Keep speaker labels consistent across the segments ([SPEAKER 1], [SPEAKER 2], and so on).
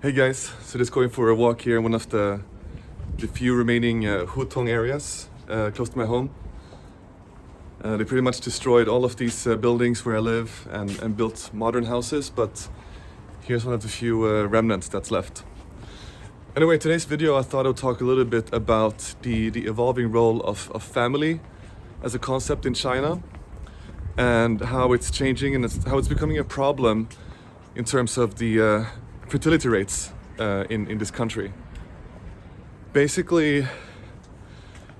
[SPEAKER 1] Hey guys, so just going for a walk here in one of the few remaining Hutong areas close to my home. They pretty much destroyed all of these buildings where I live and built modern houses, but here's one of the few remnants that's left. Anyway, today's video I thought I would talk a little bit about the evolving role of family as a concept in China and how it's changing and how it's becoming a problem in terms of the fertility rates in this country. Basically,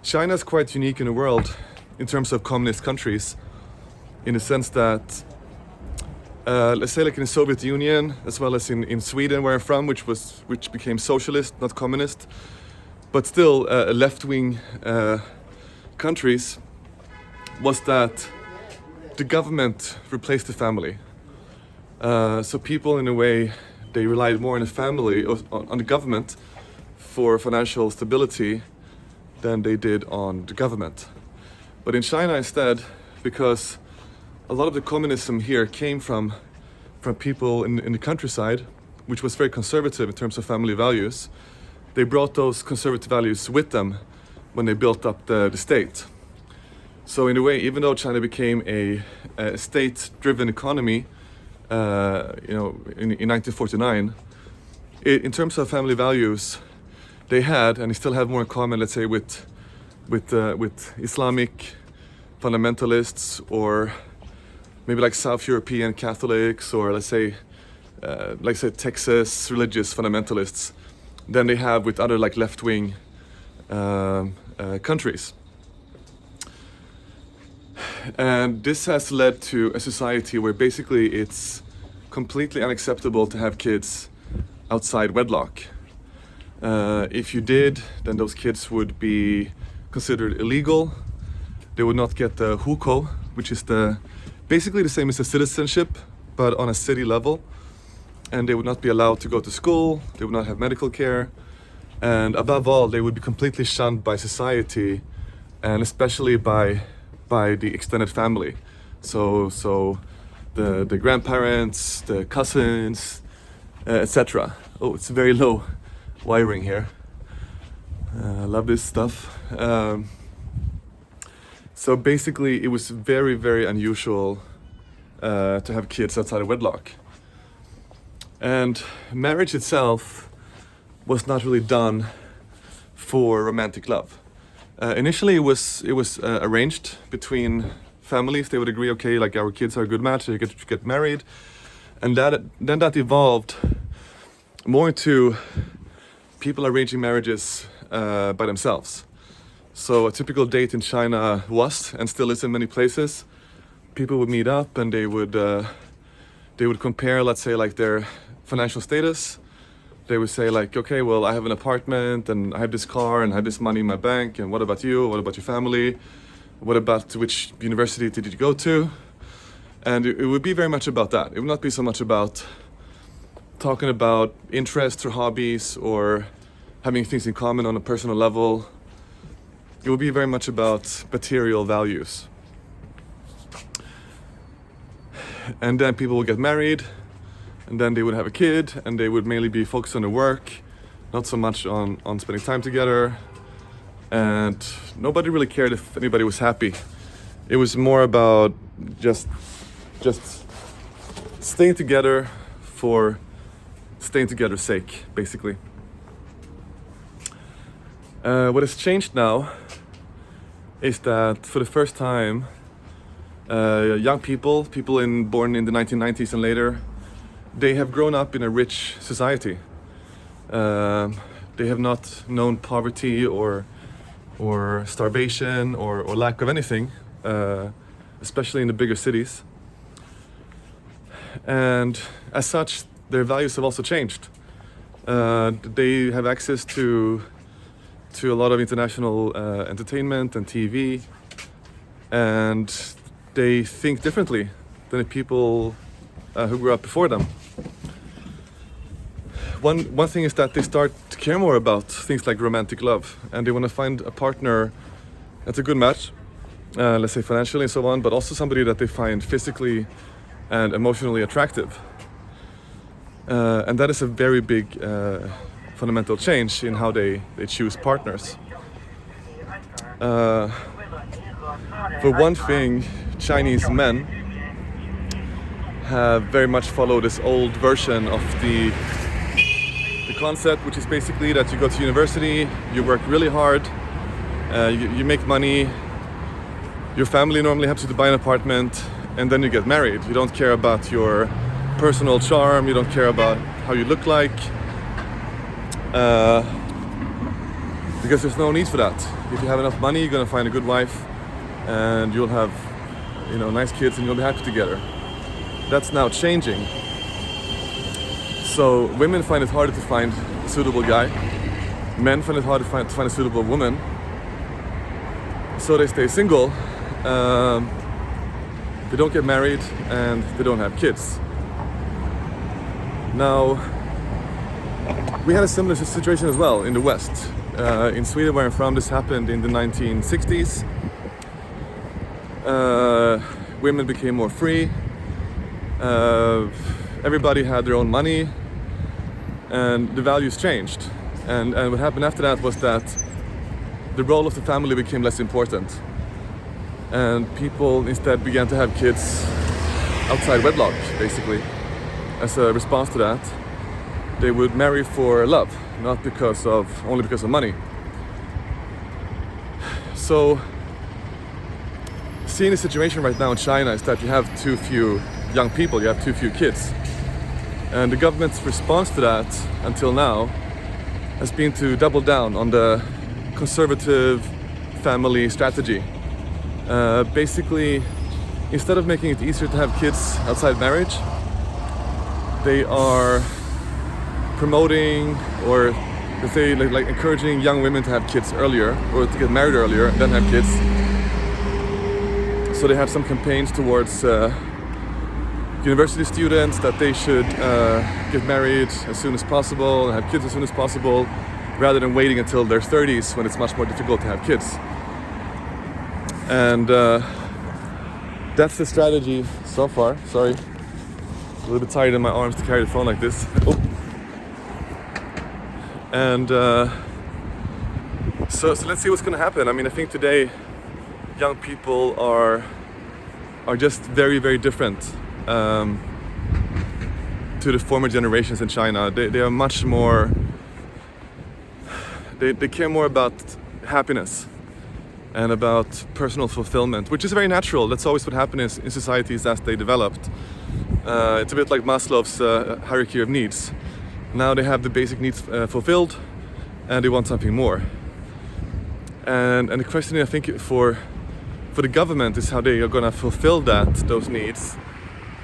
[SPEAKER 1] China is quite unique in the world in terms of communist countries, in the sense that, let's say like in the Soviet Union, as well as in Sweden where I'm from, which became socialist, not communist, but still left-wing countries, was that the government replaced the family. So people, in a way, they relied more on the family, on the government, for financial stability than they did on the government. But in China instead, because a lot of the communism here came from people in the countryside, which was very conservative in terms of family values, they brought those conservative values with them when they built up the state. So in a way, even though China became a state-driven economy, in 1949, in terms of family values, they had, and they still have more in common, let's say, with Islamic fundamentalists, or maybe like South European Catholics, or let's say Texas religious fundamentalists, than they have with other like left-wing countries. And this has led to a society where basically it's completely unacceptable to have kids outside wedlock. If you did, then those kids would be considered illegal. They would not get the hukou, which is basically the same as a citizenship, but on a city level. And they would not be allowed to go to school. They would not have medical care. And above all, they would be completely shunned by society, and especially by the extended family. So the grandparents, the cousins, etc. Oh, it's very low wiring here. I love this stuff. So basically, it was very, very unusual to have kids outside of wedlock. And marriage itself was not really done for romantic love. Initially, it was arranged between families. They would agree, okay, like our kids are a good match, they get married, and then that evolved more into people arranging marriages by themselves. So a typical date in China was, and still is in many places, people would meet up and they would compare, let's say, like their financial status. They would say like, okay, well, I have an apartment and I have this car and I have this money in my bank, and what about you? What about your family? What about which university did you go to? And it would be very much about that. It would not be so much about talking about interests or hobbies or having things in common on a personal level. It would be very much about material values. And then people would get married, and then they would have a kid, and they would mainly be focused on their work, not so much on spending time together. And nobody really cared if anybody was happy. It was more about just staying together for staying together's sake, basically. What has changed now is that for the first time, young people born in the 1990s and later, they have grown up in a rich society. They have not known poverty or starvation or lack of anything, especially in the bigger cities. And as such, their values have also changed. They have access to a lot of international entertainment and TV, and they think differently than the people who grew up before them. One thing is that they start to care more about things like romantic love, and they want to find a partner that's a good match, let's say financially and so on, but also somebody that they find physically and emotionally attractive. And that is a very big fundamental change in how they choose partners. For one thing, Chinese men have very much followed this old version of the concept, which is basically that you go to university, you work really hard, you make money, your family normally helps you to buy an apartment, and then you get married. You don't care about your personal charm, you don't care about how you look like, because there's no need for that. If you have enough money, you're gonna find a good wife, and you'll have, nice kids, and you'll be happy together. That's now changing. So women find it harder to find a suitable guy. Men find it hard to find a suitable woman. So they stay single. They don't get married, and they don't have kids. Now, we had a similar situation as well in the West. In Sweden, where I'm from, this happened in the 1960s. Women became more free. Everybody had their own money, and the values changed. And what happened after that was that the role of the family became less important, and people instead began to have kids outside wedlock, basically. As a response to that, they would marry for love, not only because of money. So, seeing the situation right now in China is that you have too few young people, you have too few kids. And the government's response to that, until now, has been to double down on the conservative family strategy. Basically, instead of making it easier to have kids outside marriage, they are promoting, or let's say like encouraging young women to have kids earlier, or to get married earlier and then have kids. So they have some campaigns towards university students that they should get married as soon as possible and have kids as soon as possible, rather than waiting until their 30s when it's much more difficult to have kids. And that's the strategy so far. Sorry, a little bit tired in my arms to carry the phone like this. Oh. And so let's see what's going to happen. I mean, I think today young people are just very, very different to the former generations in China. They are much more, they care more about happiness and about personal fulfillment, which is very natural. That's always what happened in societies as they developed. It's a bit like Maslow's hierarchy of needs. Now they have the basic needs fulfilled, and they want something more. And the question, I think, for the government is how they are going to fulfill those needs,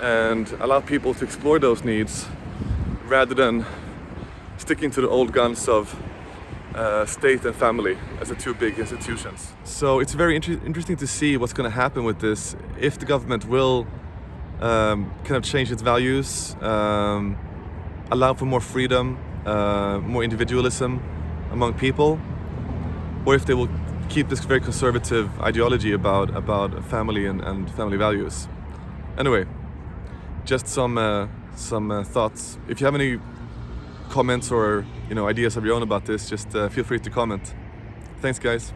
[SPEAKER 1] and allow people to explore those needs, rather than sticking to the old guns of state and family as the two big institutions. So it's very interesting to see what's going to happen with this, if the government will kind of change its values, allow for more freedom, more individualism among people, or if they will keep this very conservative ideology about family and family values. Anyway, just some thoughts. If you have any comments or ideas of your own about this, just feel free to comment. Thanks, guys.